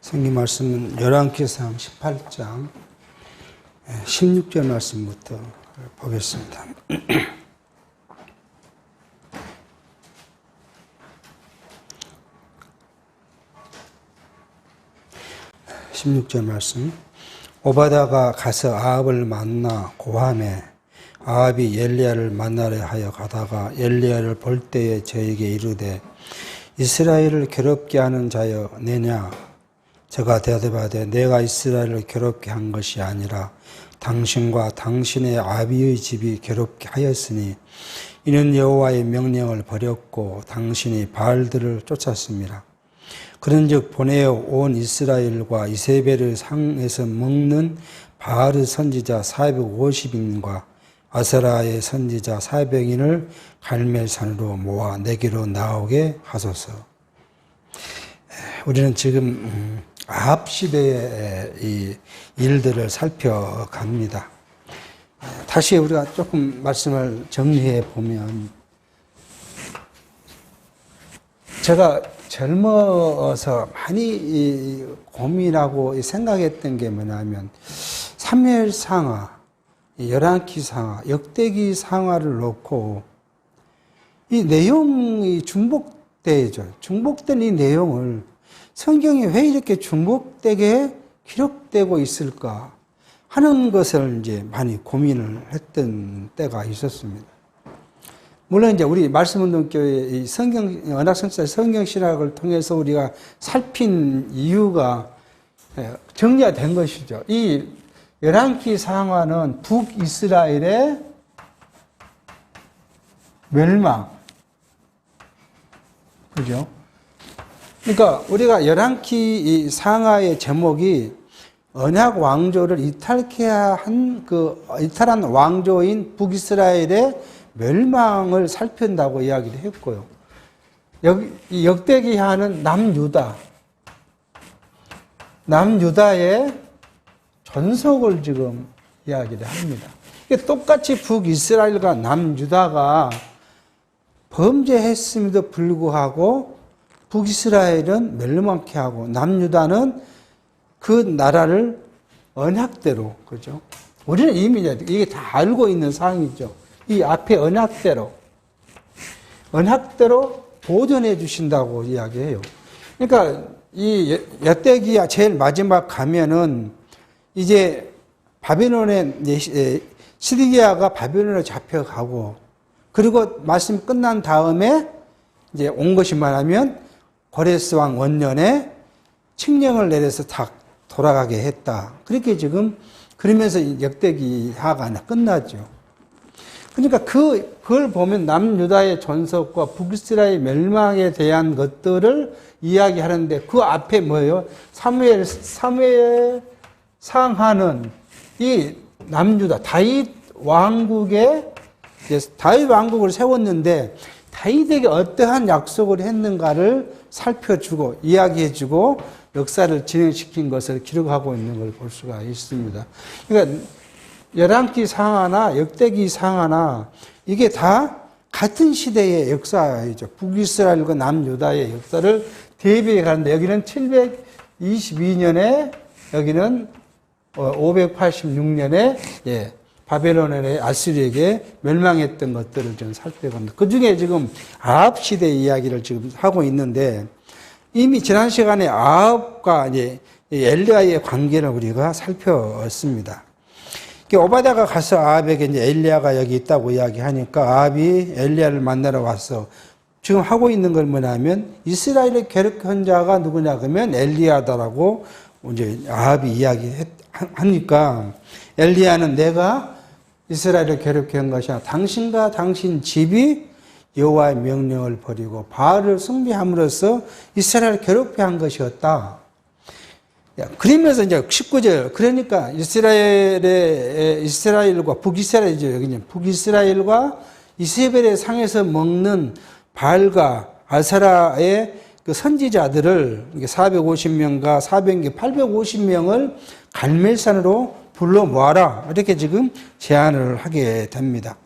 성경 말씀은 열왕기상 18장 16절 말씀부터 보겠습니다. 16절 말씀. 오바다가 가서 아합을 만나 고함에 아합이 엘리야를 만나려 하여 가다가 엘리야를 볼 때에 저에게 이르되 이스라엘을 괴롭게 하는 자여 내냐? 저가 대답하되 내가 이스라엘을 괴롭게 한 것이 아니라 당신과 당신의 아비의 집이 괴롭게 하였으니 이는 여호와의 명령을 버렸고 당신이 바알들을 쫓았습니다. 그런즉 보내어 온 이스라엘과 이세벨의 상에서 먹는 바알의 선지자 450인과 아세라의 선지자 400인을 갈멜산으로 모아 내게로 나오게 하소서. 우리는 지금 아합 시대의 이 일들을 살펴갑니다. 다시 우리가 조금 말씀을 정리해 보면, 제가 젊어서 많이 고민하고 생각했던 게 뭐냐면 사무엘상하, 열왕기상하, 역대기상하를 놓고 이 내용이 중복되죠. 중복된 이 내용을 성경이 왜 이렇게 중복되게 기록되고 있을까 하는 것을 이제 많이 고민을 했던 때가 있었습니다. 물론 이제 우리 말씀운동교회 언약성찰 성경신학을 통해서 우리가 살핀 이유가 정리가 된 것이죠. 이 열왕기상하는 북이스라엘의 멸망, 그죠? 그러니까 우리가 열왕기상하의 제목이 언약 왕조를 이탈한 왕조인 북이스라엘의 멸망을 살핀다고 이야기를 했고요. 역대기하는 남유다의 전속을 지금 이야기를 합니다. 똑같이 북이스라엘과 남유다가 범죄했음에도 불구하고 북이스라엘은 멸망케 하고 남유다는 그 나라를 언약대로, 그죠? 우리는 이미 이게 다 알고 있는 사항이죠. 이 앞에 언약대로 보존해 주신다고 이야기해요. 그러니까 이 역대기야 제일 마지막 가면은 이제 시드기야가 바벨론에 잡혀가고, 그리고 말씀 끝난 다음에 이제 온 것이 말하면 고레스 왕 원년에 칙령을 내려서 다 돌아가게 했다. 그렇게 지금 그러면서 역대기하가 끝나죠. 그러니까 그걸 보면 남유다의 전속과 북이스라엘 멸망에 대한 것들을 이야기하는데, 그 앞에 뭐예요? 사무엘 상하는 이 남유다 다윗 왕국을 세웠는데 다윗에게 어떠한 약속을 했는가를 살펴주고 이야기해주고 역사를 진행시킨 것을 기록하고 있는 걸 볼 수가 있습니다. 그러니까 열왕기상하나 역대기상하나 이게 다 같은 시대의 역사이죠. 북이스라엘과 남유다의 역사를 대비해 가는데, 여기는 722년에 여기는 586년에 바벨론의 아수리에게 멸망했던 것들을 좀 살펴봅니다. 그 중에 지금 아합 시대 이야기를 지금 하고 있는데, 이미 지난 시간에 아합과 이제 엘리야의 관계를 우리가 살펴봤습니다. 오바다가 가서 아합에게 이제 엘리야가 여기 있다고 이야기하니까 아합이 엘리야를 만나러 와서 지금 하고 있는 걸 뭐냐면 이스라엘의 괴롭힌 자가 누구냐 그러면 엘리야다라고 이제 아합이 이야기하니까, 엘리야는 내가 이스라엘을 괴롭게 한 것이 아니라 당신과 당신 집이 여호와의 명령을 버리고 바알을 숭배함으로써 이스라엘을 괴롭게 한 것이었다. 그러면서 이제 19절, 그러니까 이스라엘과 북이스라엘이죠. 여기는 북이스라엘과 이세벨의 상에서 먹는 바알과 아세라의 그 선지자들을 450명과 400명, 850명을 갈멜산으로 불러 모아라. 이렇게 지금 제안을 하게 됩니다.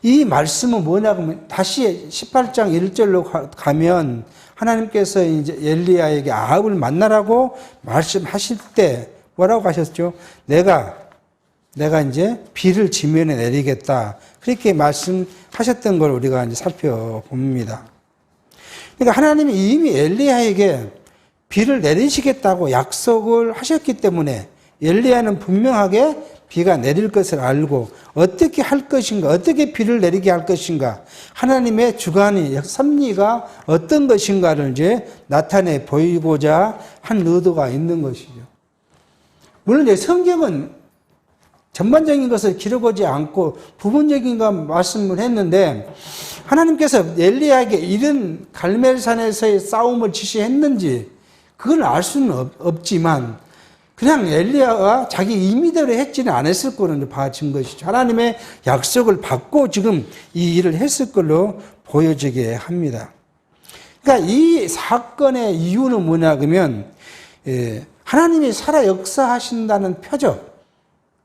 이 말씀은 뭐냐고 하면 다시 18장 1절로 가면 하나님께서 이제 엘리야에게 아합을 만나라고 말씀하실 때 뭐라고 하셨죠? 내가 이제 비를 지면에 내리겠다. 그렇게 말씀하셨던 걸 우리가 이제 살펴봅니다. 그러니까 하나님이 이미 엘리야에게 비를 내리시겠다고 약속을 하셨기 때문에 엘리야는 분명하게 비가 내릴 것을 알고 어떻게 할 것인가, 어떻게 비를 내리게 할 것인가, 하나님의 주관이, 섭리가 어떤 것인가를 이제 나타내 보이고자 한 의도가 있는 것이죠. 물론 성경은 전반적인 것을 기록하지 않고 부분적인 것 말씀을 했는데 하나님께서 엘리야에게 이런 갈멜산에서의 싸움을 지시했는지 그걸 알 수는 없지만 그냥 엘리야가 자기 임의대로 했지는 않았을 거는 봐진 것이죠. 하나님의 약속을 받고 지금 이 일을 했을 걸로 보여지게 합니다. 그러니까 이 사건의 이유는 뭐냐 그러면 하나님이 살아 역사하신다는 표적,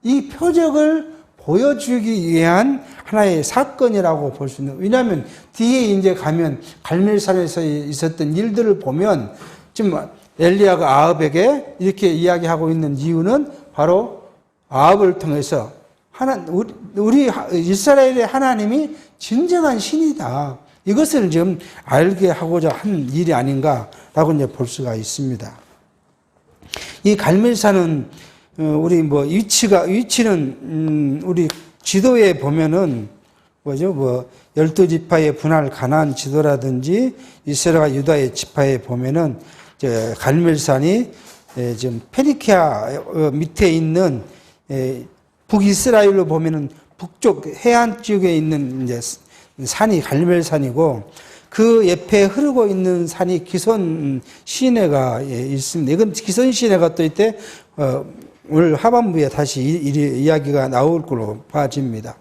이 표적을 보여주기 위한 하나의 사건이라고 볼 수 있는. 왜냐하면 뒤에 이제 가면 갈멜산에서 있었던 일들을 보면 지금 엘리야가 아합에게 이렇게 이야기하고 있는 이유는 바로 아합을 통해서 우리 이스라엘의 하나님이 진정한 신이다. 이것을 좀 알게 하고자 한 일이 아닌가라고 이제 볼 수가 있습니다. 이 갈멜산은 우리 위치는 우리 지도에 보면은 뭐죠? 12지파의 분할 가나안 지도라든지 이스라엘 유다의 지파에 보면은 갈멜산이 지금 페니키아 밑에 있는 북이스라엘로 보면은 북쪽 해안 쪽에 있는 이제 산이 갈멜산이고 그 옆에 흐르고 있는 산이 기손 시내가 있습니다. 이건 기손 시내가 또 이때 오늘 하반부에 다시 이야기가 나올 걸로 봐집니다.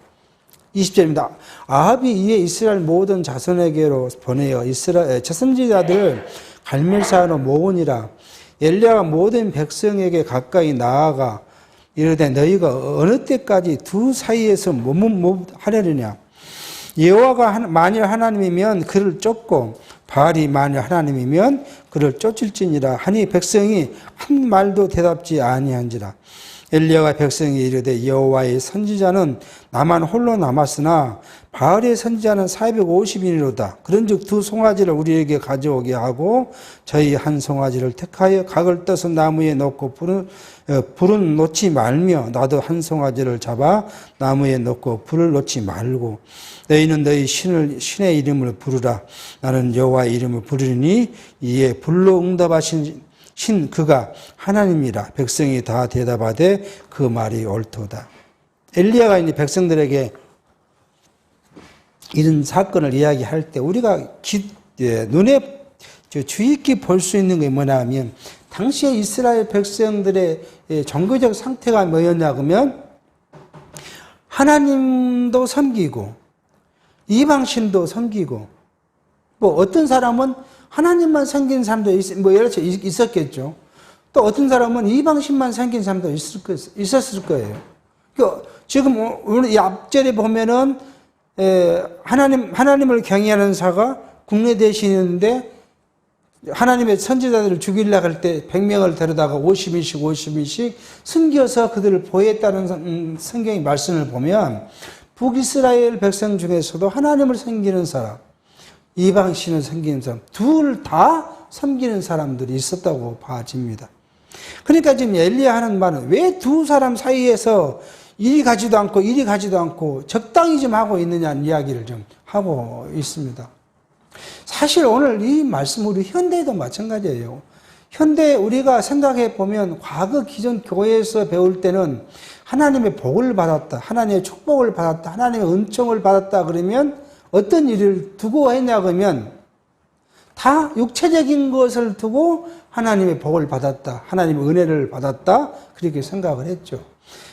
20절입니다. 아합이 이에 이스라엘 모든 자손에게로 보내어 이스라엘 선지자들을 갈멜산으로 모으니라. 엘리야가 모든 백성에게 가까이 나아가 이르되 너희가 어느 때까지 두 사이에서 하려느냐. 여호와가 만일 하나님이면 그를 쫓고 바알이 만일 하나님이면 그를 쫓을지니라 하니 백성이 한 말도 대답지 아니한지라. 엘리야가 백성이 이르되 여호와의 선지자는 나만 홀로 남았으나 바알의 선지자는 450인이로다. 그런즉 두 송아지를 우리에게 가져오게 하고 저희 한 송아지를 택하여 각을 떠서 나무에 놓고 불은 놓지 말며 나도 한 송아지를 잡아 나무에 놓고 불을 놓지 말고 너희는 너희 신의 이름을 부르라. 나는 여호와의 이름을 부르리니 이에 불로 응답하신 신 그가 하나님이라. 백성이 다 대답하되 그 말이 옳도다. 엘리야가 이제 백성들에게 이런 사건을 이야기할 때 우리가 눈에 주의 깊게 볼 수 있는 게 뭐냐 하면 당시에 이스라엘 백성들의 종교적 상태가 뭐였냐 그러면 하나님도 섬기고 이방신도 섬기고 뭐 어떤 사람은 하나님만 섬기는 사람도 여러 있었겠죠. 또 어떤 사람은 이방신만 섬기는 사람도 있었을 거예요. 지금 오늘 이 앞절에 보면은 하나님을 경외하는 자가 국내 대신인데 하나님의 선지자들을 죽이려고 할 때 100명을 데려다가 50인씩 숨겨서 그들을 보호했다는 성경의 말씀을 보면 북이스라엘 백성 중에서도 하나님을 섬기는 사람, 이방신을 섬기는 사람, 둘 다 섬기는 사람들이 있었다고 봐집니다. 그러니까 지금 엘리야 하는 말은 왜 두 사람 사이에서 이리 가지도 않고 적당히 좀 하고 있느냐는 이야기를 좀 하고 있습니다. 사실 오늘 이 말씀 우리 현대에도 마찬가지예요. 현대 우리가 생각해 보면 과거 기존 교회에서 배울 때는 하나님의 복을 받았다, 하나님의 축복을 받았다, 하나님의 은총을 받았다 그러면 어떤 일을 두고 했냐 그러면 다 육체적인 것을 두고 하나님의 복을 받았다, 하나님의 은혜를 받았다 그렇게 생각을 했죠.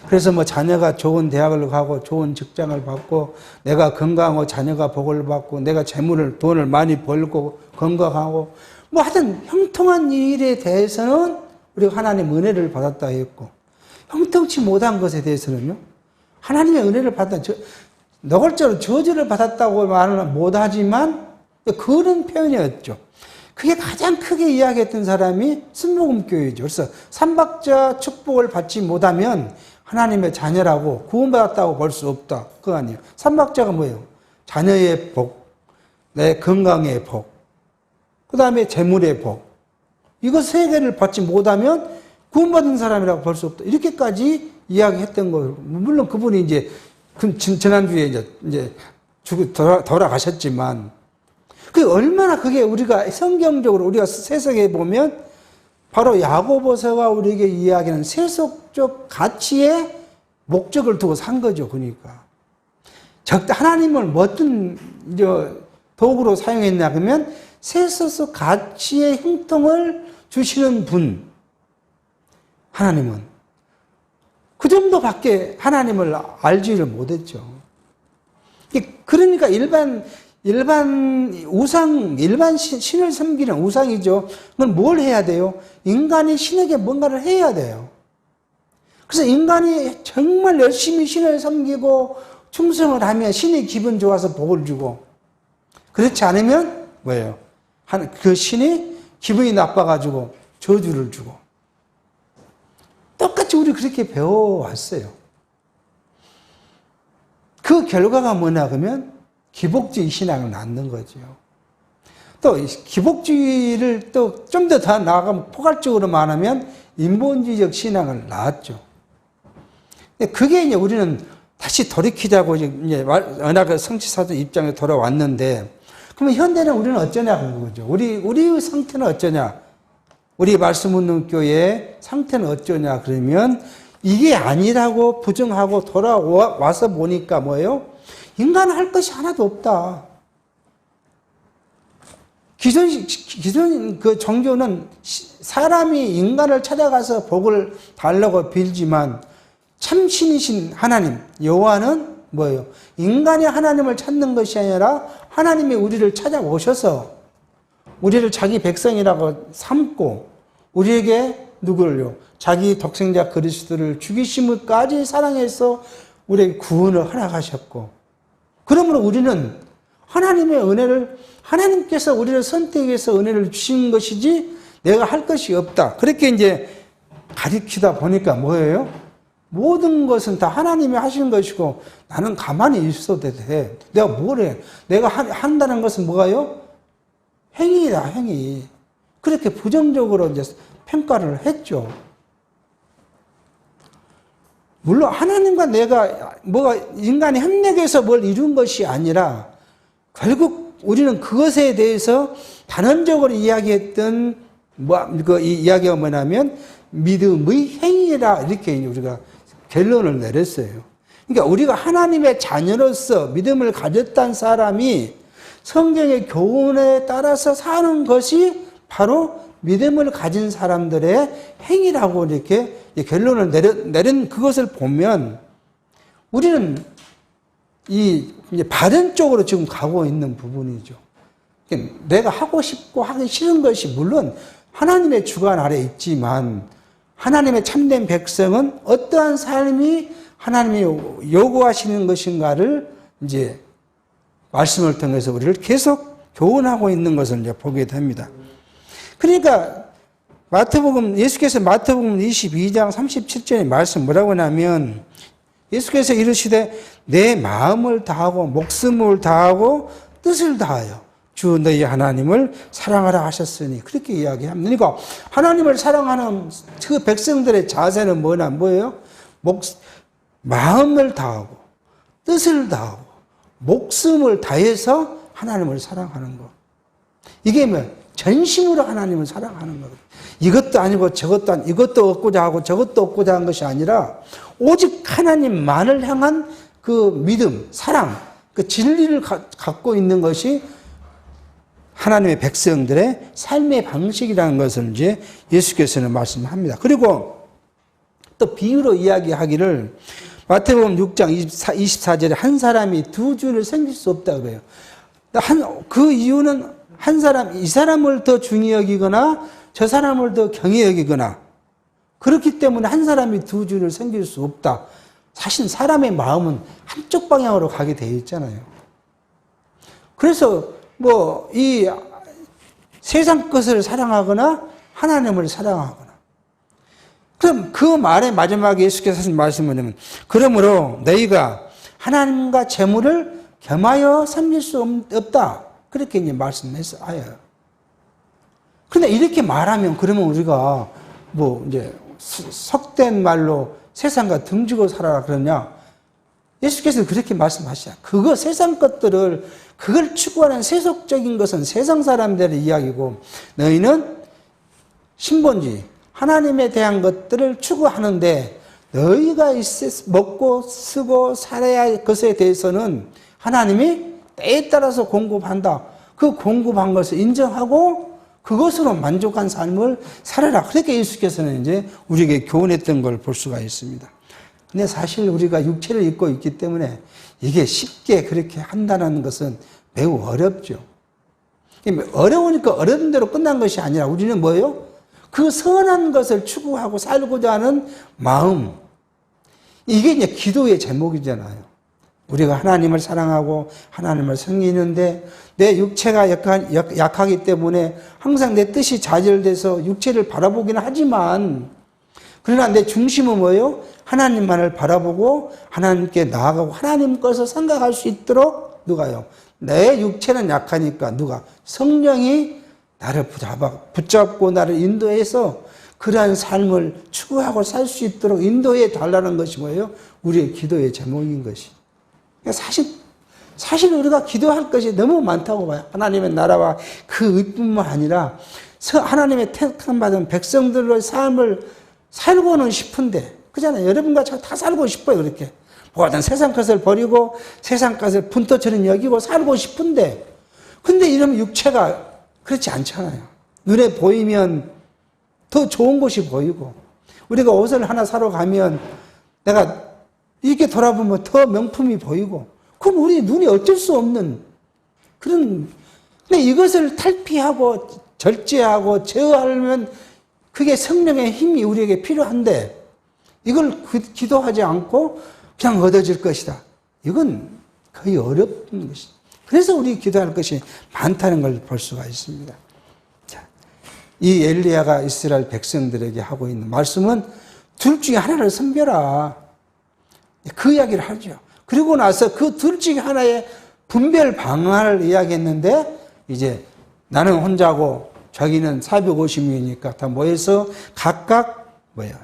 그래서 뭐 자녀가 좋은 대학을 가고 좋은 직장을 받고 내가 건강하고 자녀가 복을 받고 내가 돈을 많이 벌고 건강하고 뭐 하여튼 형통한 일에 대해서는 우리가 하나님의 은혜를 받았다 했고 형통치 못한 것에 대해서는요 하나님의 은혜를 받았다 노골적으로 저주를 받았다고 말은 못하지만 그런 표현이었죠. 그게 가장 크게 이야기했던 사람이 순복음교회죠. 그래서 삼박자 축복을 받지 못하면 하나님의 자녀라고 구원받았다고 볼 수 없다. 그거 아니에요. 삼박자가 뭐예요? 자녀의 복, 내 건강의 복, 그 다음에 재물의 복. 이거 세 개를 받지 못하면 구원받은 사람이라고 볼 수 없다. 이렇게까지 이야기했던 거예요. 물론 그분이 이제 지난주에 이제 돌아가셨지만, 그 얼마나 그게 우리가 성경적으로 우리가 세석해 보면 바로 야고보서가 우리에게 이야기하는 세속적 가치의 목적을 두고 산 거죠. 그러니까 하나님을 뭐 어떤 도구로 사용했냐 그러면 세속적 가치의 형통을 주시는 분, 하나님은 그 정도밖에 하나님을 알지를 못했죠. 그러니까 일반 신을 섬기는 우상이죠. 그건 뭘 해야 돼요? 인간이 신에게 뭔가를 해야 돼요. 그래서 인간이 정말 열심히 신을 섬기고 충성을 하면 신이 기분 좋아서 복을 주고, 그렇지 않으면 뭐예요? 그 신이 기분이 나빠가지고 저주를 주고. 똑같이 우리 그렇게 배워왔어요. 그 결과가 뭐냐 그러면 기복주의 신앙을 낳는 거죠. 또 기복주의를 또 좀 더 나아가면 포괄적으로 말하면 인본주의적 신앙을 낳았죠. 근데 그게 이제 우리는 다시 돌이키자고 이제 언약의 성취사도 입장에 돌아왔는데, 그러면 현대는 우리는 어쩌냐 그런 거죠. 우리의 상태는 어쩌냐? 우리 말씀 묻는 교회의 상태는 어쩌냐 그러면 이게 아니라고 부정하고 돌아와서 보니까 뭐예요? 인간은 할 것이 하나도 없다. 기존 그 종교는 사람이 인간을 찾아가서 복을 달라고 빌지만 참신이신 하나님, 여호와는 뭐예요? 인간이 하나님을 찾는 것이 아니라 하나님이 우리를 찾아오셔서 우리를 자기 백성이라고 삼고 우리에게 누구를요? 자기 독생자 그리스도를 죽이심을까지 사랑해서 우리에게 구원을 허락하셨고, 그러므로 우리는 하나님의 은혜를, 하나님께서 우리를 선택해서 은혜를 주신 것이지 내가 할 것이 없다. 그렇게 이제 가리키다 보니까 뭐예요? 모든 것은 다 하나님이 하신 것이고 나는 가만히 있어도 돼. 내가 뭘 해? 내가 한다는 것은 뭐가요? 행위다, 행위. 그렇게 부정적으로 이제 평가를 했죠. 물론 하나님과 내가 인간이 협력해서 뭘 이룬 것이 아니라 결국 우리는 그것에 대해서 단언적으로 이야기했던 이 이야기가 뭐냐면 믿음의 행위라, 이렇게 우리가 결론을 내렸어요. 그러니까 우리가 하나님의 자녀로서 믿음을 가졌다는 사람이 성경의 교훈에 따라서 사는 것이 바로 믿음을 가진 사람들의 행위라고 이렇게 결론을 내린 그것을 보면 우리는 이제 바른 쪽으로 지금 가고 있는 부분이죠. 내가 하고 싶고 하기 싫은 것이 물론 하나님의 주관 아래 있지만 하나님의 참된 백성은 어떠한 삶이 하나님이 요구하시는 것인가를 이제 말씀을 통해서 우리를 계속 교훈하고 있는 것을 이제 보게 됩니다. 그러니까 예수께서 마태복음 22장 37절의 말씀 뭐라고 하냐면 예수께서 이르시되 내 마음을 다하고 목숨을 다하고 뜻을 다하여 주 너희 하나님을 사랑하라 하셨으니, 그렇게 이야기합니다. 그러니까 하나님을 사랑하는 그 백성들의 자세는 뭐예요? 마음을 다하고 뜻을 다하고 목숨을 다해서 하나님을 사랑하는 것. 이게 전심으로 하나님을 사랑하는 거예요. 이것도 아니고 저것도 아니고 이것도 얻고자 하고 저것도 얻고자 한 것이 아니라 오직 하나님만을 향한 그 믿음, 사랑, 그 진리를 갖고 있는 것이 하나님의 백성들의 삶의 방식이라는 것을 이제 예수께서는 말씀합니다. 그리고 또 비유로 이야기하기를 마태복음 6장 24절에 한 사람이 두 주를 섬길 수 없다고 그래요. 그 이유는 이 사람을 더 중히 여기거나 저 사람을 더 경히 여기거나 그렇기 때문에 한 사람이 두 주를 섬길 수 없다. 사실 사람의 마음은 한쪽 방향으로 가게 되어 있잖아요. 그래서 이 세상 것을 사랑하거나 하나님을 사랑하거나. 그럼 그 말의 마지막에 예수께서 하신 말씀은 뭐냐면, 그러므로 너희가 하나님과 재물을 겸하여 섬길 수 없다. 그렇게 이제 말씀했어요. 근데 이렇게 말하면 그러면 우리가 뭐 이제 속된 말로 세상과 등지고 살아라 그러냐? 예수께서 그렇게 말씀하시죠. 그거 세상 것들을 그걸 추구하는 세속적인 것은 세상 사람들의 이야기고 너희는 신본주의 하나님에 대한 것들을 추구하는데 너희가 먹고 쓰고 살아야 할 것에 대해서는 하나님이 때에 따라서 공급한다. 그 공급한 것을 인정하고 그것으로 만족한 삶을 살아라. 그렇게 예수께서는 이제 우리에게 교훈했던 걸 볼 수가 있습니다. 근데 사실 우리가 육체를 입고 있기 때문에 이게 쉽게 그렇게 한다는 것은 매우 어렵죠. 어려우니까 어려운 대로 끝난 것이 아니라 우리는 뭐예요? 그 선한 것을 추구하고 살고자 하는 마음. 이게 이제 기도의 제목이잖아요. 우리가 하나님을 사랑하고 하나님을 섬기는데 내 육체가 약하기 때문에 항상 내 뜻이 좌절돼서 육체를 바라보기는 하지만 그러나 내 중심은 뭐예요? 하나님만을 바라보고 하나님께 나아가고 하나님 것을 생각할 수 있도록 누가요? 내 육체는 약하니까 누가? 성령이 나를 붙잡고 나를 인도해서 그러한 삶을 추구하고 살 수 있도록 인도해 달라는 것이 뭐예요? 우리의 기도의 제목인 것이. 사실 우리가 기도할 것이 너무 많다고 봐요. 하나님의 나라와 그 의뿐만 아니라 하나님의 택함받은 백성들의 삶을 살고는 싶은데, 그잖아요. 여러분과 다 살고 싶어요, 그렇게. 뭐든 세상 것을 버리고 세상 것을 분토처럼 여기고 살고 싶은데, 근데 이러면 육체가 그렇지 않잖아요. 눈에 보이면 더 좋은 것이 보이고, 우리가 옷을 하나 사러 가면 내가 이렇게 돌아보면 더 명품이 보이고, 그럼 우리 눈이 어쩔 수 없는 그런, 근데 이것을 탈피하고 절제하고 제어하려면 그게 성령의 힘이 우리에게 필요한데, 이걸 기도하지 않고 그냥 얻어질 것이다. 이건 거의 어렵은 것이다. 그래서 우리 기도할 것이 많다는 걸 볼 수가 있습니다. 자, 이 엘리야가 이스라엘 백성들에게 하고 있는 말씀은 둘 중에 하나를 섬겨라. 그 이야기를 하죠. 그리고 나서 그 둘 중에 하나의 분별 방안을 이야기했는데, 이제 나는 혼자고 자기는 450명이니까 다 모여서 각각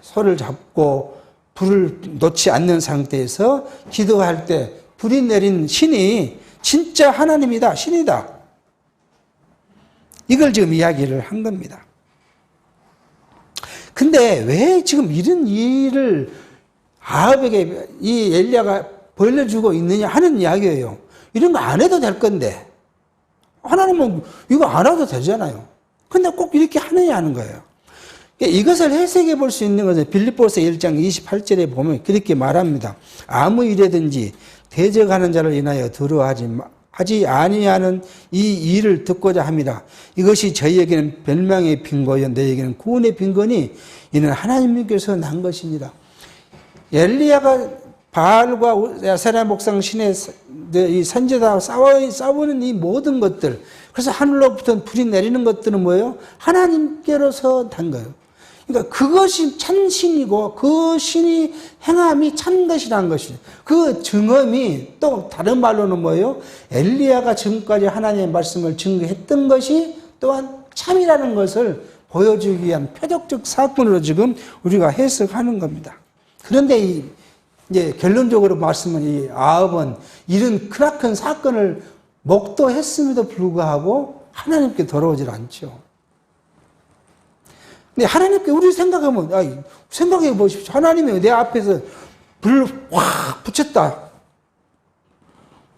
소를 잡고 불을 놓지 않는 상태에서 기도할 때 불이 내린 신이 진짜 하나님이다, 신이다. 이걸 지금 이야기를 한 겁니다. 근데 왜 지금 이런 일을 아합에게 이 엘리야가 벌려주고 있느냐 하는 이야기예요. 이런 거 안 해도 될 건데 하나님은 이거 안 해도 되잖아요. 근데 꼭 이렇게 하느냐 하는 거예요. 이것을 해석해 볼 수 있는 것은 빌립보서 1장 28절에 보면 그렇게 말합니다. 아무 일에든지 대적하는 자를 인하여 하지 아니하는 이 일을 듣고자 합니다. 이것이 저희에게는 멸망의 빈거요 너희에게는 구원의 빈거니 이는 하나님께서 난 것이니라. 엘리야가 바알과 야세라 목상 신의 이 선지자와 싸우는 이 모든 것들, 그래서 하늘로부터 불이 내리는 것들은 뭐예요? 하나님께로서 난 거예요. 그러니까 그것이 참신이고 그 신이 행함이 참 것이라는 것이죠. 그 증언이 또 다른 말로는 뭐예요? 엘리야가 지금까지 하나님의 말씀을 증거했던 것이 또한 참이라는 것을 보여주기 위한 표적적 사건으로 지금 우리가 해석하는 겁니다. 그런데 이제 결론적으로 말씀은 이 아합은 이런 크나큰 사건을 목도했음에도 불구하고 하나님께 돌아오질 않죠. 근데 하나님께 우리 생각해 보십시오. 하나님이 내 앞에서 불을 확 붙였다.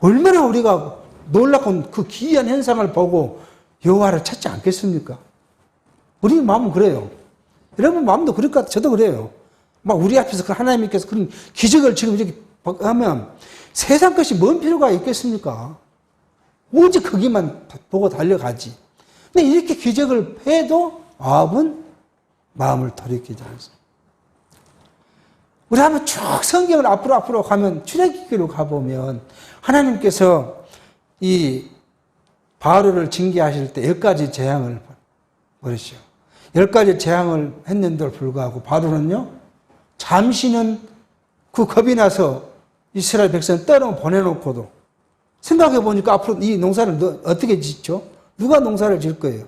얼마나 우리가 놀랍고 그 기이한 현상을 보고 여호와를 찾지 않겠습니까? 우리 마음은 그래요. 여러분 마음도 그럴 것 같아요. 저도 그래요. 막 우리 앞에서 그 하나님께서 그런 기적을 지금 이렇게 하면 세상 것이 뭔 필요가 있겠습니까? 오직 거기만 보고 달려가지. 근데 이렇게 기적을 해도 아합은 마음을 돌이키지 않습니다. 우리 한번 쭉 성경을 앞으로 가면 출애굽기로 가보면 하나님께서 이 바로를 징계하실 때 10가지 재앙을 그렇죠. 10가지 재앙을 했는데도 불구하고 바로는요, 잠시는 그 겁이 나서 이스라엘 백성을 떠나 보내놓고도 생각해 보니까 앞으로 이 농사를 어떻게 짓죠? 누가 농사를 질 거예요?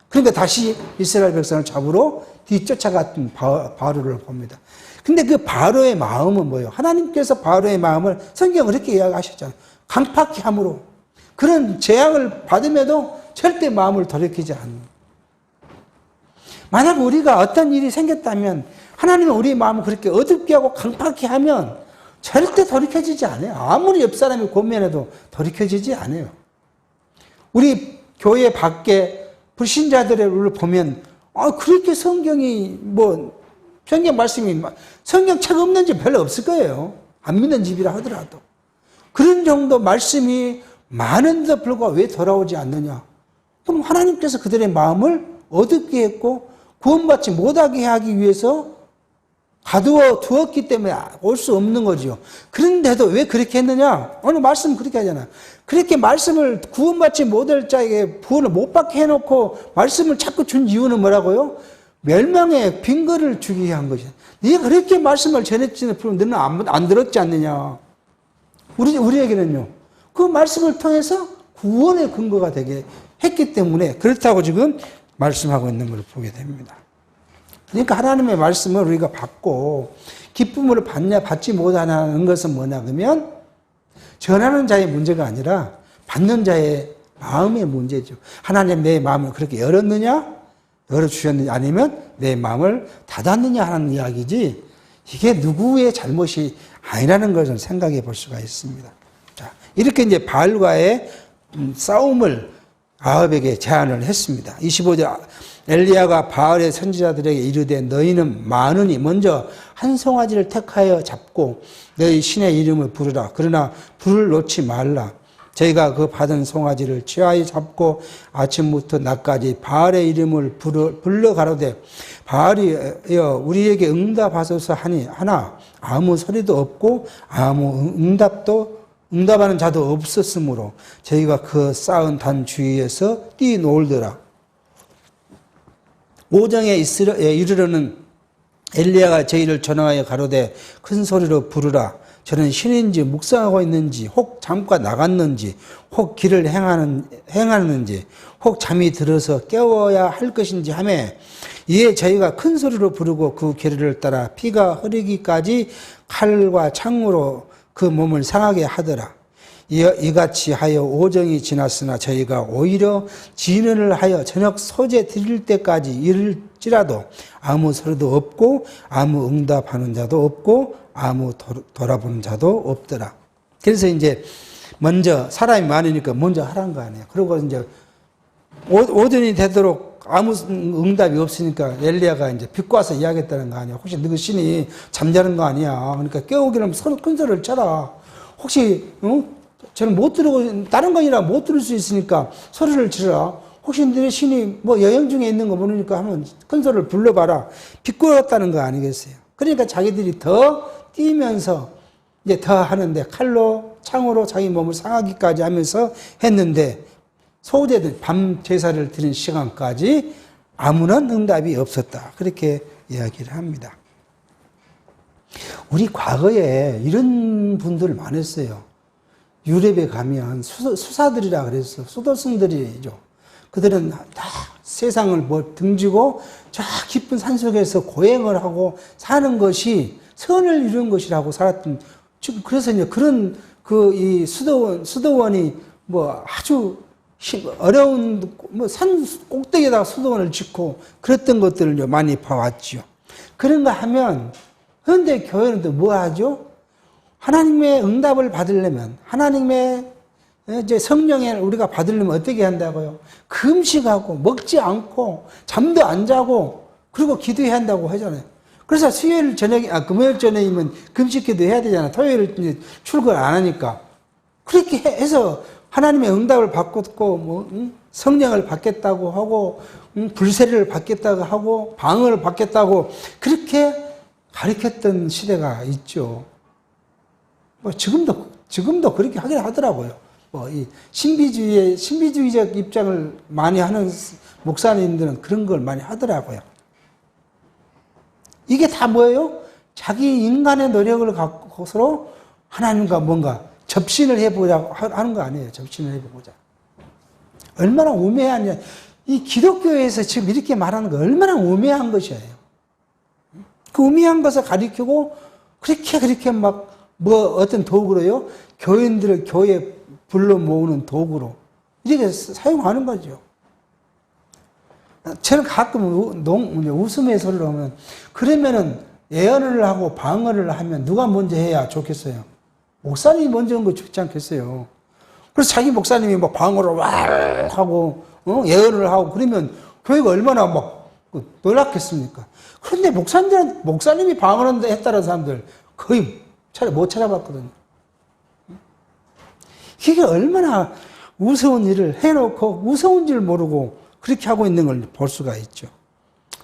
그러니까 다시 이스라엘 백성을 잡으러 뒤쫓아갔던 바로를 봅니다. 근데 그 바로의 마음은 뭐예요? 하나님께서 바로의 마음을 성경을 이렇게 이야기하셨잖아요. 강팍히 함으로. 그런 재앙을 받음에도 절대 마음을 돌이키지 않는. 만약 우리가 어떤 일이 생겼다면 하나님은 우리의 마음을 그렇게 어둡게 하고 강팍히 하면 절대 돌이켜지지 않아요. 아무리 옆 사람이 권면해도 돌이켜지지 않아요. 우리 교회 밖에 불신자들을 보면 그렇게 성경이 성경 말씀이 성경책 없는 집 별로 없을 거예요. 안 믿는 집이라 하더라도. 그런 정도 말씀이 많은데도 불구하고 왜 돌아오지 않느냐? 그럼 하나님께서 그들의 마음을 어둡게 했고 구원받지 못하게 하기 위해서 가두어 두었기 때문에 올 수 없는 거죠. 그런데도 왜 그렇게 했느냐? 오늘 말씀 그렇게 하잖아요. 그렇게 말씀을 구원받지 못할 자에게 구원을 못 받게 해놓고 말씀을 자꾸 준 이유는 뭐라고요? 멸망의 빙거를 주기 위한 것이야. 네가 그렇게 말씀을 전했지는 너는 안 들었지 않느냐? 우리에게는요. 그 말씀을 통해서 구원의 근거가 되게 했기 때문에 그렇다고 지금 말씀하고 있는 걸 보게 됩니다. 그러니까 하나님의 말씀을 우리가 받고 기쁨을 받지 못하는 것은 뭐냐 그러면 전하는 자의 문제가 아니라 받는 자의 마음의 문제죠. 하나님 내 마음을 그렇게 열었느냐? 열어주셨느냐? 아니면 내 마음을 닫았느냐 하는 이야기지 이게 누구의 잘못이 아니라는 것을 생각해 볼 수가 있습니다. 자, 이렇게 이제 바알과의 싸움을 아합에게 제안을 했습니다. 25절 엘리야가 바알의 선지자들에게 이르되 너희는 많으니 먼저 한 송아지를 택하여 잡고 너희 신의 이름을 부르라. 그러나 불을 놓지 말라. 저희가 그 받은 송아지를 취하여 잡고 아침부터 낮까지 바알의 이름을 불러 가로되 바알이여 우리에게 응답하소서 하나 아무 소리도 없고 아무 응답하는 자도 없었으므로 저희가 그 쌓은 단 주위에서 뛰놀더라. 오정에 이르러는 엘리야가 저희를 전화하여 가로되 큰 소리로 부르라. 저는 신인지 묵상하고 있는지 혹 잠깐 나갔는지 혹 길을 행하는지 혹 잠이 들어서 깨워야 할 것인지 하매 이에 저희가 큰 소리로 부르고 그 길을 따라 피가 흐르기까지 칼과 창으로 그 몸을 상하게 하더라. 이같이 하여 오정이 지났으나 저희가 오히려 진언을 하여 저녁 소재 드릴 때까지 이를지라도 아무 소리도 없고 아무 응답하는 자도 없고 아무 돌아보는 자도 없더라. 그래서 이제 먼저 사람이 많으니까 먼저 하라는 거 아니에요. 그리고 이제 오전이 되도록 아무 응답이 없으니까 엘리야가 이제 비꼬아서 이야기했다는 거 아니야. 혹시 너희 신이 잠자는 거 아니야. 그러니까 깨우기는 큰 소리를 쳐라. 혹시 저는 못 들고 다른 건이라 못 들을 수 있으니까 소리를 지르라. 혹시 너희 신이 여행 중에 있는 거 모르니까 한번 큰 소리를 불러봐라. 비꼬았다는 거 아니겠어요. 그러니까 자기들이 더 뛰면서 이제 더 하는데 칼로 창으로 자기 몸을 상하기까지 하면서 했는데 소제들 밤 제사를 드린 시간까지 아무런 응답이 없었다. 그렇게 이야기를 합니다. 우리 과거에 이런 분들 많았어요. 유럽에 가면 수사들이라 그랬어. 수도승들이죠. 그들은 다 세상을 등지고 저 깊은 산속에서 고행을 하고 사는 것이 선을 이룬 것이라고 살았던. 그래서 이제 그런 이 수도원이 아주 어려운 산 꼭대기에다가 수도원을 짓고 그랬던 것들을 많이 봐왔죠. 그런가 하면 현대 교회는 또 뭐 하죠? 하나님의 응답을 받으려면 하나님의 이제 성령을 우리가 받으려면 어떻게 한다고요? 금식하고 먹지 않고 잠도 안 자고 그리고 기도해야 한다고 하잖아요. 그래서 수요일 저녁에 금요일 저녁이면 금식기도 해야 되잖아요. 토요일 출근 안 하니까 그렇게 해서 하나님의 응답을 받고 성령을 받겠다고 하고 불세례를 받겠다고 하고 방언을 받겠다고 그렇게 가르쳤던 시대가 있죠. 지금도 그렇게 하긴 하더라고요. 이 신비주의적 입장을 많이 하는 목사님들은 그런 걸 많이 하더라고요. 이게 다 뭐예요? 자기 인간의 노력을 갖고서 하나님과 뭔가 접신을 해보자고 하는 거 아니에요. 접신을 해보자. 얼마나 우매하냐. 이 기독교에서 지금 이렇게 말하는 거 얼마나 우매한 것이에요. 그 우매한 것을 가리키고 그렇게 막 어떤 도구로요? 교인들을 교회에 불러 모으는 도구로 이렇게 사용하는 거죠. 저는 가끔 웃음의 소리를 하면 그러면은 예언을 하고 방언을 하면 누가 먼저 해야 좋겠어요? 목사님이 먼저 한 거 좋지 않겠어요? 그래서 자기 목사님이 막 방언을 와 하고 예언을 하고 그러면 교회가 얼마나 막 놀랐겠습니까? 그런데 목사님이 방언을 했다는 사람들 거의 못 찾아봤거든요. 이게 얼마나 무서운 일을 해놓고 무서운 줄 모르고 그렇게 하고 있는 걸 볼 수가 있죠.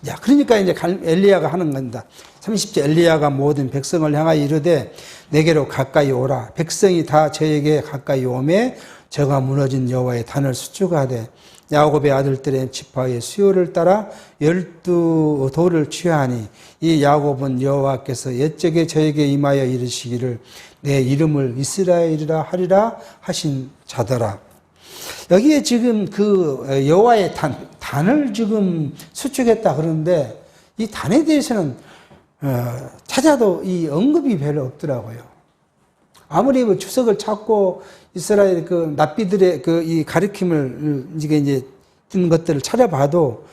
야, 그러니까 이제 엘리야가 하는 겁니다. 30절 엘리야가 모든 백성을 향하여 이르되 내게로 가까이 오라. 백성이 다 저에게 가까이 오매 저가 무너진 여호와의 단을 수축하되 야곱의 아들들의 지파의 수요를 따라 12돌을 취하니 이 야곱은 여호와께서 옛적에 저에게 임하여 이르시기를 내 이름을 이스라엘이라 하리라 하신 자더라. 여기에 지금 그 여호와의 단을 지금 수축했다 그러는데 이 단에 대해서는 찾아도 이 언급이 별로 없더라고요. 아무리 뭐 주석을 찾고 이스라엘 그 납비들의 그 이 가르침을 이제 든 것들을 찾아봐도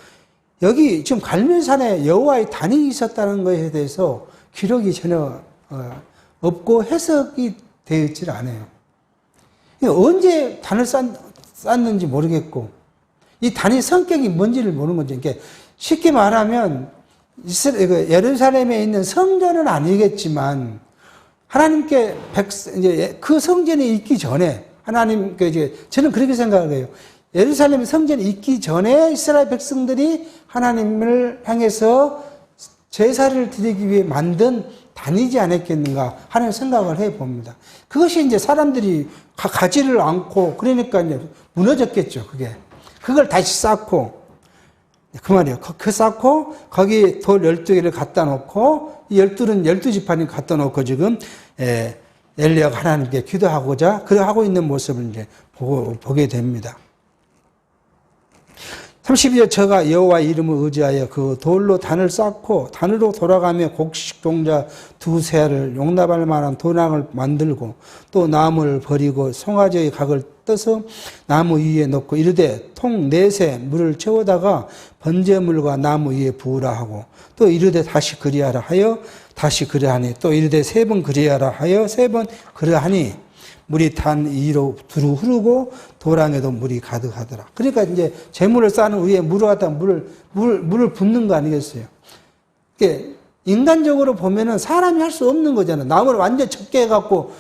여기 지금 갈멜산에 여호와의 단이 있었다는 것에 대해서 기록이 전혀 없고 해석이 되어 있질 않아요. 언제 단을 쌓는지 모르겠고 이 단의 성격이 뭔지를 모르는 거죠. 그러니까 쉽게 말하면 예루살렘에 있는 성전은 아니겠지만 하나님께 이제 그 성전이 있기 전에 하나님 이제 저는 그렇게 생각을 해요. 예루살렘 성전이 있기 전에 이스라엘 백성들이 하나님을 향해서 제사를 드리기 위해 만든 단이지 않았겠는가 하는 생각을 해 봅니다. 그것이 이제 사람들이 가지를 않고 그러니까 이제 무너졌겠죠. 그걸 다시 쌓고 그 말이에요. 그 쌓고 거기 돌 12개를 갖다 놓고 이 12는 12지파를 갖다 놓고 지금 엘리야가 하나님께 기도하고자 하고 있는 모습을 이제 보게 됩니다. 32절 저가 여호와 이름을 의지하여 그 돌로 단을 쌓고 단으로 돌아가며 곡식 종자 2세알을 용납할 만한 도랑을 만들고 또 나무를 버리고 송아지의 각을 떠서 나무 위에 놓고 이르되 통 4새 물을 채우다가 번제물과 나무 위에 부으라 하고 또 이르되 다시 그리하라 하여 다시 그리하니 또 이르되 3번 그리하라 하여 3번 그리하니 물이 단 위로 두루 흐르고 도랑에도 물이 가득하더라. 그러니까 이제 재물을 쌓는 위에 물을 갖다 물을 붓는 거 아니겠어요? 이게 인간적으로 보면은 사람이 할 수 없는 거잖아요. 나무를 완전 적게 해갖고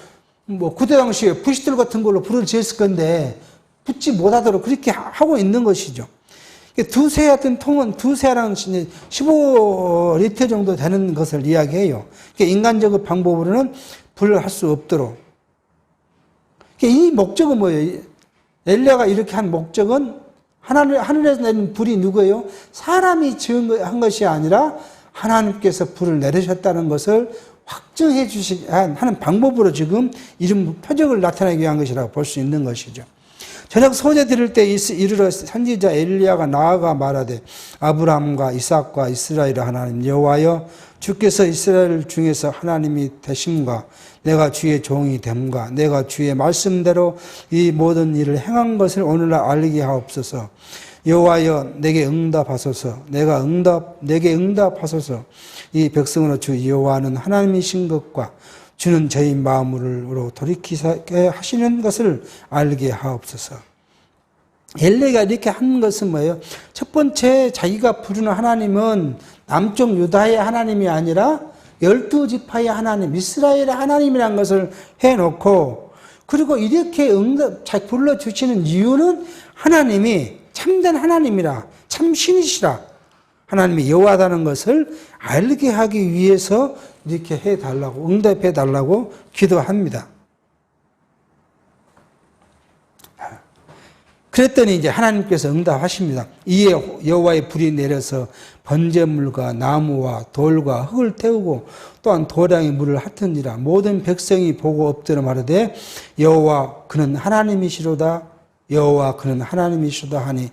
뭐 구대 당시에 부시들 같은 걸로 불을 지었을 건데 붙지 못하도록 그렇게 하고 있는 것이죠. 2세 같은 통은 2세랑 15리터 정도 되는 것을 이야기해요. 인간적 방법으로는 불을 할 수 없도록. 이 목적은 뭐예요? 엘리야가 이렇게 한 목적은 하늘에서 내린 불이 누구예요? 사람이 한 것이 아니라 하나님께서 불을 내리셨다는 것을 확증해 하는 방법으로 지금 이런 표적을 나타내기 위한 것이라고 볼 수 있는 것이죠. 저녁 소재 드릴 때 이르러 선지자 엘리야가 나아가 말하되 아브라함과 이삭과 이스라엘의 하나님 여호와여 주께서 이스라엘 중에서 하나님이 되심과 내가 주의 종이 됨과 내가 주의 말씀대로 이 모든 일을 행한 것을 오늘날 알게 하옵소서. 여호와여 내게 응답하소서. 내게 응답하소서. 이 백성으로 주 여호와는 하나님이신 것과 주는 저희 마음으로 돌이키게 하시는 것을 알게 하옵소서. 엘리야가 이렇게 한 것은 뭐예요? 첫 번째 자기가 부르는 하나님은 남쪽 유다의 하나님이 아니라 12지파의 하나님, 이스라엘의 하나님이라는 것을 해놓고 그리고 이렇게 불러주시는 이유는 하나님이 참된 하나님이라 참 신이시라 하나님이 여호와다는 것을 알게 하기 위해서 이렇게 해달라고 응답해달라고 기도합니다. 그랬더니 이제 하나님께서 응답하십니다. 이에 여호와의 불이 내려서 번제물과 나무와 돌과 흙을 태우고 또한 도량의 물을 핥은지라. 모든 백성이 보고 엎드려 말하되 여호와 그는 하나님이시로다. 여호와 그는 하나님이시로다 하니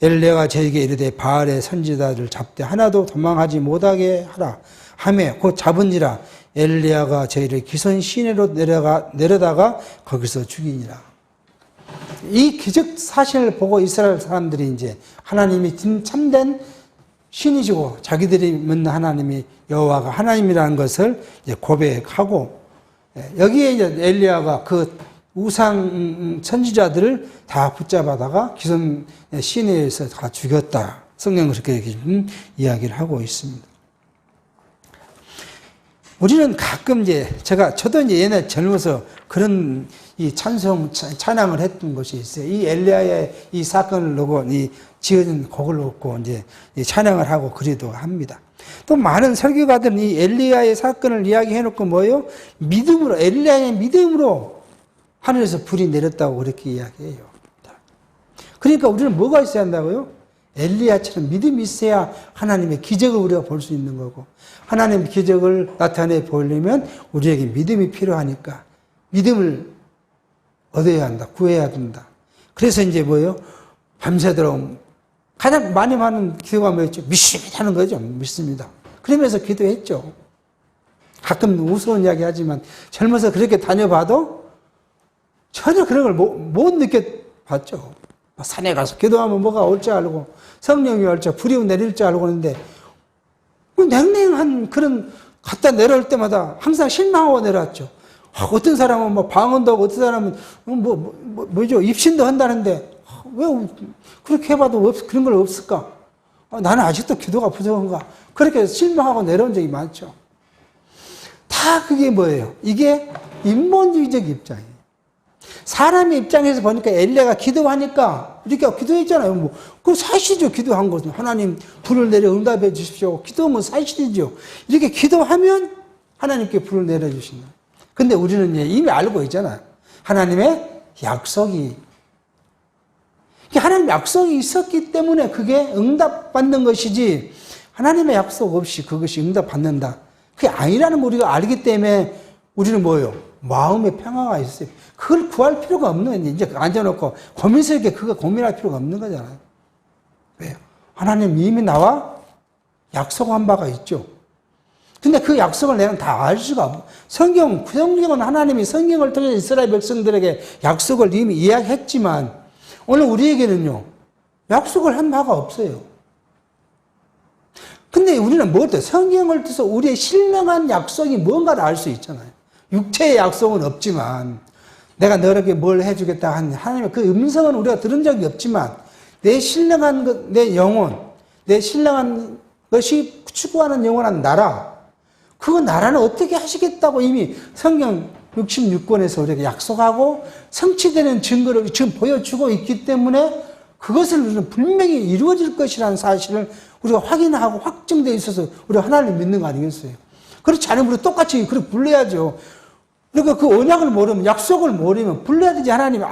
엘리야가 저에게 이르되 바알의 선지자들을 잡되 하나도 도망하지 못하게 하라 하매 곧 잡은지라. 엘리야가 저희를 기손 시내로 내려다가 거기서 죽이니라. 이 기적 사실을 보고 이스라엘 사람들이 이제 하나님이 참된 신이시고 자기들이 믿는 하나님이 여호와가 하나님이라는 것을 이제 고백하고, 여기에 이제 엘리야가 그 우상 선지자들을 다 붙잡아다가 기손 시내에서 다 죽였다. 성경은 그렇게 이야기를 하고 있습니다. 우리는 가끔 이제 저도 이제 옛날에 젊어서 그런 이 찬양을 했던 것이 있어요. 이 엘리야의 이 사건을 놓고 이 지어진 곡을 놓고 이제 찬양을 하고 그리도 합니다. 또 많은 설교가들은 이 엘리야의 사건을 이야기해놓고 뭐예요? 믿음으로, 엘리야의 믿음으로 하늘에서 불이 내렸다고 그렇게 이야기해요. 그러니까 우리는 뭐가 있어야 한다고요? 엘리야처럼 믿음이 있어야 하나님의 기적을 우리가 볼 수 있는 거고, 하나님의 기적을 나타내 보이려면 우리에게 믿음이 필요하니까 믿음을 얻어야 한다, 구해야 된다. 그래서 이제 뭐예요? 밤새도록 가장 많이 하는 기도가 뭐였죠? 믿습니다 하는 거죠. 믿습니다. 그러면서 기도했죠. 가끔 우스운 이야기 하지만 젊어서 그렇게 다녀봐도 전혀 그런 걸 못 느껴봤죠. 산에 가서 기도하면 뭐가 올 줄 알고 성령이 올 줄, 불이 내릴 줄 알고 하는데 냉랭한 그런 갖다 내려올 때마다 항상 실망하고 내려왔죠. 어떤 사람은 뭐 방언도 하고 어떤 사람은 뭐죠? 입신도 한다는데 왜 그렇게 해봐도 그런 걸 없을까? 나는 아직도 기도가 부족한가? 그렇게 실망하고 내려온 적이 많죠. 다 그게 뭐예요? 이게 인본주의적 입장이에요. 사람의 입장에서 보니까 엘리야가 기도하니까 이렇게 기도했잖아요. 그 사실이죠. 기도한 것은 하나님 불을 내려 응답해 주십시오. 기도하면 사실이죠. 이렇게 기도하면 하나님께 불을 내려 주신다. 근데 우리는 이미 알고 있잖아요. 하나님의 약속이. 하나님의 약속이 있었기 때문에 그게 응답받는 것이지, 하나님의 약속 없이 그것이 응답받는다, 그게 아니라는 걸 우리가 알기 때문에 우리는 뭐예요? 마음의 평화가 있어요. 그걸 구할 필요가 없는, 이제 앉아놓고 고민스럽게 그거 고민할 필요가 없는 거잖아요. 왜요? 하나님 이미 나와 약속한 바가 있죠. 근데 그 약속을 내가 다 알 수가 없어. 성경은 하나님이 성경을 통해 이스라엘 백성들에게 약속을 이미 이야기했지만, 오늘 우리에게는요, 약속을 한 바가 없어요. 근데 우리는 뭐죠? 성경을 통해서 우리의 신령한 약속이 뭔가를 알 수 있잖아요. 육체의 약속은 없지만, 내가 너에게 뭘 해주겠다 한 하나님의 그 음성은 우리가 들은 적이 없지만, 내 신령한 것, 내 영혼, 내 신령한 것이 추구하는 영원한 나라, 그 나라는 어떻게 하시겠다고 이미 성경 66권에서 우리에게 약속하고 성취되는 증거를 지금 보여주고 있기 때문에 그것을 우리는 분명히 이루어질 것이라는 사실을 우리가 확인하고 확정되어 있어서 우리가 하나님을 믿는 거 아니겠어요? 그렇지 않으면 우리 똑같이 그렇게 불러야죠. 그러니까 그 언약을 모르면, 약속을 모르면 불러야 되지. 하나님,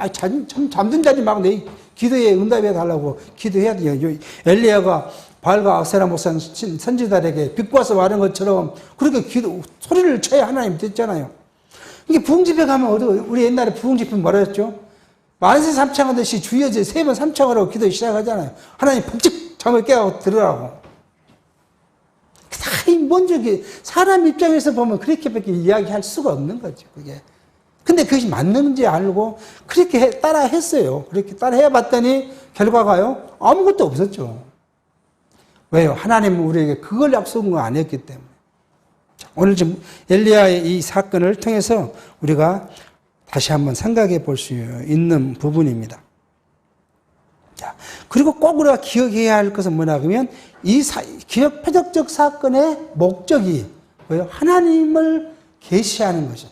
잠든 자지 말고 내 기도에 응답해 달라고 기도해야 돼요. 엘리야가 바알과 아세라 목사 선지자들에게 빛 와서 말한 것처럼 그렇게 소리를 쳐야 하나님 됐잖아요. 이게 부흥집회 가면 우리 옛날에 부흥집회 뭐라 했죠? 만세 삼창하듯이 주여 제 3번 삼창하라고 기도 시작하잖아요. 하나님 번쩍 잠을 깨고 들으라고. 다 인본적이, 사람 입장에서 보면 그렇게밖에 이야기할 수가 없는 거죠, 그게. 근데 그것이 맞는지 알고 그렇게 따라 했어요. 그렇게 따라 해봤더니 결과가요, 아무것도 없었죠. 왜요? 하나님은 우리에게 그걸 약속을 안 했기 때문에. 자, 오늘 좀 엘리야의 이 사건을 통해서 우리가 다시 한번 생각해 볼 수 있는 부분입니다. 자, 그리고 꼭 우리가 기억해야 할 것은 뭐냐 그러면 이 기적 사건의 목적이 뭐예요? 하나님을 계시하는 것이죠.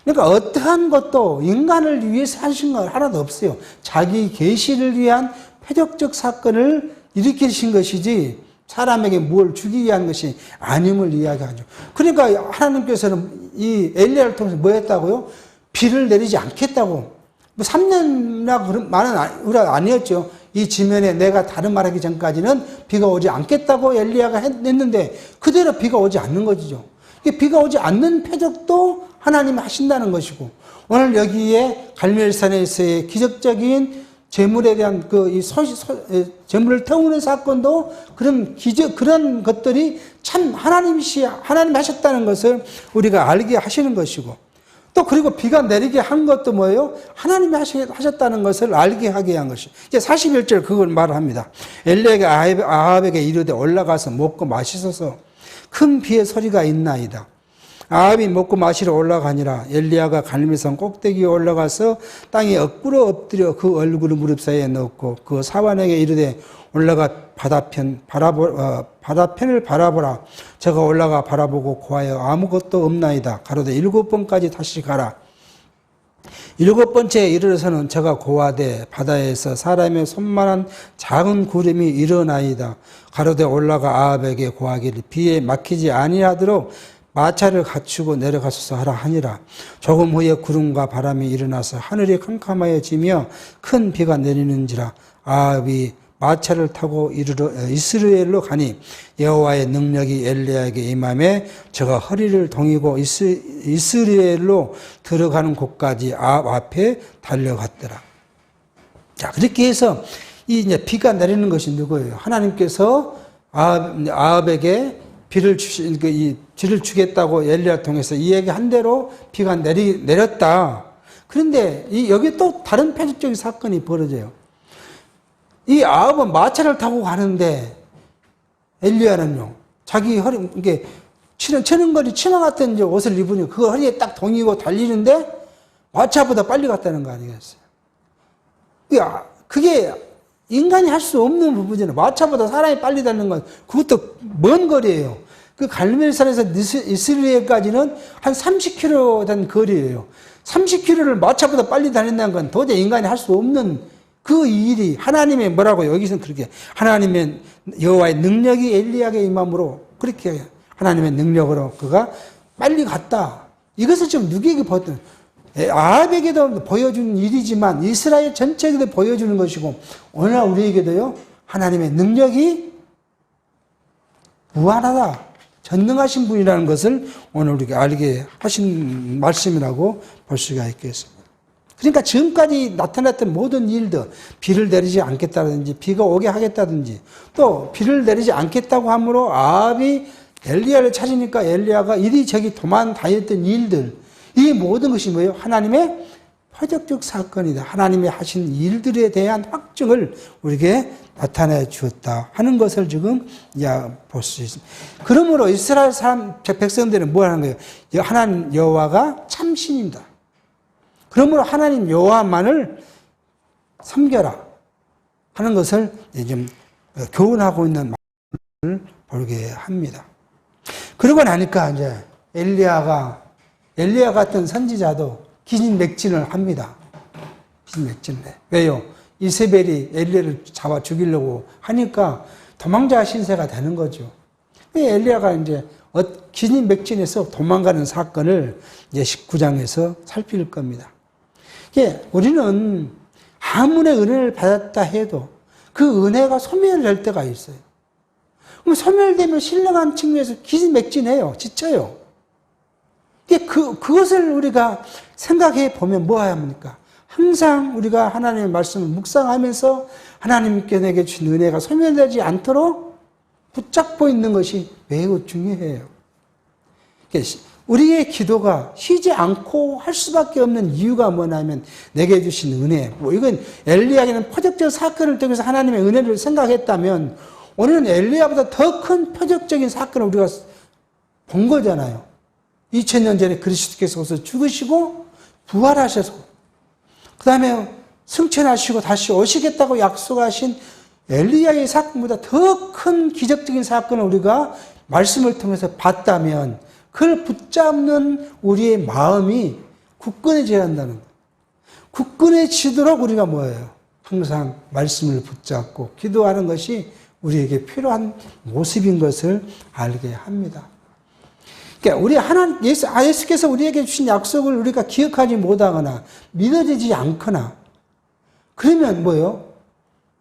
그러니까 어떠한 것도 인간을 위해서 하신 건 하나도 없어요. 자기 계시를 위한 표적적 사건을 일으키신 것이지 사람에게 뭘 주기 위한 것이 아님을 이야기하죠. 그러니까 하나님께서는 이 엘리야를 통해서 뭐 했다고요? 비를 내리지 않겠다고. 뭐 3년이나 그런 말은 우리가 아니었죠. 이 지면에 내가 다른 말하기 전까지는 비가 오지 않겠다고 엘리야가 했는데 그대로 비가 오지 않는 것이죠. 비가 오지 않는 표적도 하나님이 하신다는 것이고, 오늘 여기에 갈멜산에서의 기적적인 재물에 대한 재물을 태우는 사건도 그런 것들이 참 하나님이 하셨다는 것을 우리가 알게 하시는 것이고, 또 그리고 비가 내리게 한 것도 뭐예요? 하나님이 하셨다는 것을 알게 하게 한 것이. 이제 41절 그걸 말합니다. 엘리야가 아합에게 이르되 올라가서 먹고 마시소서. 큰 비의 소리가 있나이다. 아합이 먹고 마시러 올라가니라. 엘리야가 갈멜산 꼭대기에 올라가서 땅에 엎구러 엎드려 그 얼굴을 무릎 사이에 넣고 그 사환에게 이르되 올라가 바다편을 바라보라. 저가 올라가 바라보고 고하여 아무것도 없나이다. 가로되 7번까지 다시 가라. 7번째에 이르러서는 저가 고하되 바다에서 사람의 손만한 작은 구름이 일어나이다. 가로되 올라가 아합에게 고하기를 비에 막히지 아니하도록 마차를 갖추고 내려가소서 하라 하니라. 조금 후에 구름과 바람이 일어나서 하늘이 캄캄하여지며 큰 비가 내리는지라. 아합이 마차를 타고 이스라엘로 가니 여호와의 능력이 엘리야에게 임함에 저가 허리를 동이고 이스라엘로 들어가는 곳까지 아합 앞에 달려갔더라. 자, 그렇게 해서 이제 비가 내리는 것이 누구예요? 하나님께서 아합에게 비를 주겠다고 엘리야 통해서 이야기한 대로 비가 내렸다. 그런데 여기 또 다른 표적적인 사건이 벌어져요. 이 아합은 마차를 타고 가는데 엘리야는요, 자기 허리, 이게 치는거리 치마 같은 옷을 입으니 그 허리에 딱 동이고 달리는데 마차보다 빨리 갔다는 거 아니겠어요? 그게 인간이 할 수 없는 부분이잖아요. 마차보다 사람이 빨리 달리는 건 그것도 먼 거리예요. 그 갈멜산에서 이스라엘까지는 한 30km 된 거리예요. 30km를 마차보다 빨리 달린다는 건 도저히 인간이 할 수 없는 그 일이 하나님의 뭐라고 여기서는 그렇게 하나님의 여호와의 능력이 엘리야에게 임함으로 그렇게 하나님의 능력으로 그가 빨리 갔다. 이것을 지금 누구에게 보여주는 아합에게도 보여주는 일이지만 이스라엘 전체에게도 보여주는 것이고 오늘날 우리에게도요 하나님의 능력이 무한하다. 전능하신 분이라는 것을 오늘 우리가 알게 하신 말씀이라고 볼 수가 있겠습니다. 그러니까 지금까지 나타났던 모든 일들, 비를 내리지 않겠다든지 비가 오게 하겠다든지 또 비를 내리지 않겠다고 함으로 아합이 엘리야를 찾으니까 엘리야가 이리저리 도망 다녔던 일들, 이 모든 것이 뭐예요? 하나님의 표적적 사건이다. 하나님이 하신 일들에 대한 확증을 우리에게 나타내 주었다 하는 것을 지금 볼 수 있습니다. 그러므로 이스라엘 백성들은 뭐 하는 거예요? 하나님 여호와가 참신입니다. 그러므로 하나님 여호와만을 섬겨라 하는 것을 좀 교훈하고 있는 말을 보게 합니다. 그러고 나니까 이제 엘리야 같은 선지자도 기진맥진을 합니다. 기진맥진을 해. 왜요? 이세벨이 엘리야를 잡아 죽이려고 하니까 도망자 신세가 되는 거죠. 엘리야가 이제 기진맥진해서 도망가는 사건을 이제 19장에서 살필 겁니다. 우리는 아무리 은혜를 받았다 해도 그 은혜가 소멸될 때가 있어요. 그럼 소멸되면 신령한 측면에서 기진맥진해요. 지쳐요. 그것을 우리가 생각해 보면 뭐 해야 합니까? 항상 우리가 하나님의 말씀을 묵상하면서 하나님께 내게 주신 은혜가 소멸되지 않도록 붙잡고 있는 것이 매우 중요해요. 우리의 기도가 쉬지 않고 할 수밖에 없는 이유가 뭐냐면 내게 주신 은혜. 이건 엘리야에게는 표적적 사건을 통해서 하나님의 은혜를 생각했다면 오늘은 엘리야보다 더 큰 표적적인 사건을 우리가 본 거잖아요. 2000년 전에 그리스도께서 오셔서 죽으시고 부활하셔서 그 다음에 승천하시고 다시 오시겠다고 약속하신 엘리야의 사건보다 더 큰 기적적인 사건을 우리가 말씀을 통해서 봤다면 그걸 붙잡는 우리의 마음이 굳건해져야 한다는 거예요. 굳건해지도록 우리가 뭐예요? 항상 말씀을 붙잡고 기도하는 것이 우리에게 필요한 모습인 것을 알게 합니다. 그러니까 우리 예수께서 우리에게 주신 약속을 우리가 기억하지 못하거나 믿어지지 않거나 그러면 뭐예요?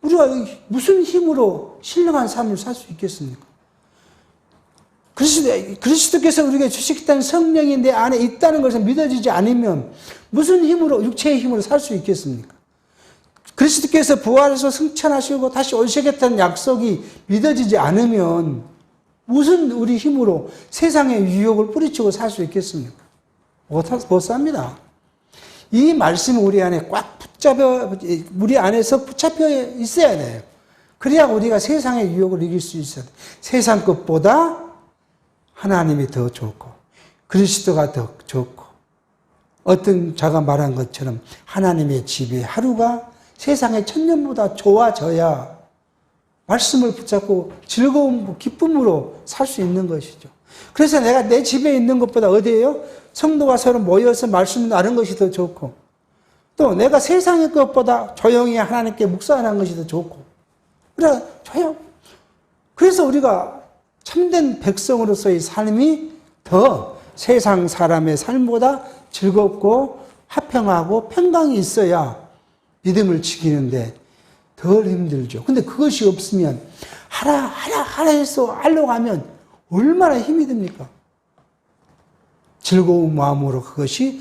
우리가 무슨 힘으로 신령한 삶을 살 수 있겠습니까? 그리스도께서 우리에게 주시겠다는 성령이 내 안에 있다는 것을 믿어지지 않으면 무슨 힘으로, 육체의 힘으로 살 수 있겠습니까? 그리스도께서 부활해서 승천하시고 다시 오시겠다는 약속이 믿어지지 않으면 무슨 우리 힘으로 세상의 유혹을 뿌리치고 살 수 있겠습니까? 못 삽니다. 이 말씀이 우리 안에 꽉 우리 안에서 붙잡혀 있어야 돼요. 그래야 우리가 세상의 유혹을 이길 수 있어요. 세상 것보다 하나님이 더 좋고 그리스도가 더 좋고 어떤 자가 말한 것처럼 하나님의 집에 하루가 세상의 천년보다 좋아져야 말씀을 붙잡고 즐거움, 기쁨으로 살 수 있는 것이죠. 그래서 내가 내 집에 있는 것보다 어디예요? 성도가 서로 모여서 말씀을 나누는 것이 더 좋고 또 내가 세상의 것보다 조용히 하나님께 묵상하는 것이 더 좋고 그래 조용. 그래서 우리가 참된 백성으로서의 삶이 더 세상 사람의 삶보다 즐겁고 화평하고 평강이 있어야 믿음을 지키는데 덜 힘들죠. 근데 그것이 없으면 하라 해서 하려고 하면 얼마나 힘이 듭니까? 즐거운 마음으로 그것이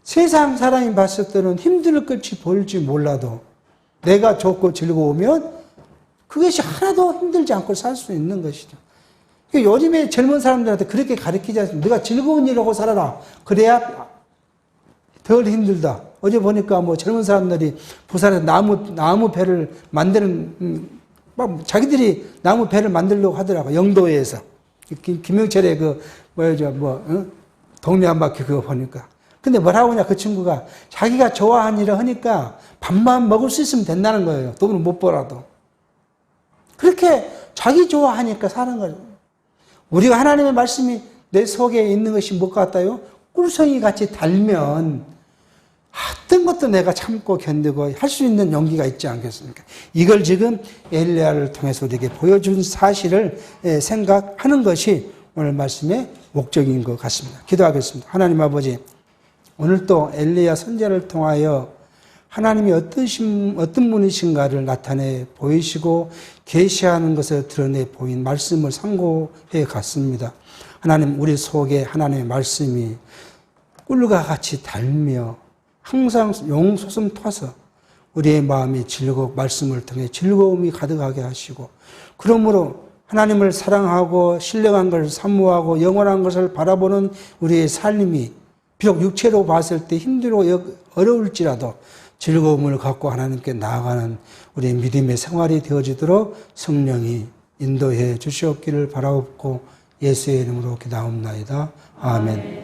세상 사람이 봤을 때는 힘들 것이 보일지 몰라도 내가 좋고 즐거우면 그것이 하나도 힘들지 않고 살 수 있는 것이죠. 요즘에 젊은 사람들한테 그렇게 가르치지 않습니까? 네가 즐거운 일하고 살아라. 그래야 덜 힘들다. 어제 보니까 뭐 젊은 사람들이 부산에 나무 배를 만드는, 막 자기들이 나무 배를 만들려고 하더라고. 영도에서. 김영철의 동네 한 바퀴 그거 보니까. 근데 뭐라고 하냐, 그 친구가. 자기가 좋아하는 일을 하니까 밥만 먹을 수 있으면 된다는 거예요. 돈을 못 벌어도. 그렇게 자기 좋아하니까 사는 거예요. 우리가 하나님의 말씀이 내 속에 있는 것이 뭐 같아요? 꿀송이 같이 달면 어떤 것도 내가 참고 견디고 할 수 있는 용기가 있지 않겠습니까? 이걸 지금 엘리야를 통해서 우리에게 보여준 사실을 생각하는 것이 오늘 말씀의 목적인 것 같습니다. 기도하겠습니다. 하나님 아버지, 오늘 또 엘리야 선지자를 통하여 하나님이 어떤 분이신가를 나타내 보이시고 계시하는 것을 드러내 보인 말씀을 상고해 갔습니다. 하나님, 우리 속에 하나님의 말씀이 꿀과 같이 달며 항상 용솟음 터서 우리의 마음이 말씀을 통해 즐거움이 가득하게 하시고 그러므로 하나님을 사랑하고 신령한 것을 사모하고 영원한 것을 바라보는 우리의 삶이 비록 육체로 봤을 때 힘들고 어려울지라도 즐거움을 갖고 하나님께 나아가는 우리의 믿음의 생활이 되어지도록 성령이 인도해 주시옵기를 바라옵고 예수의 이름으로 기도하옵나이다. 아멘.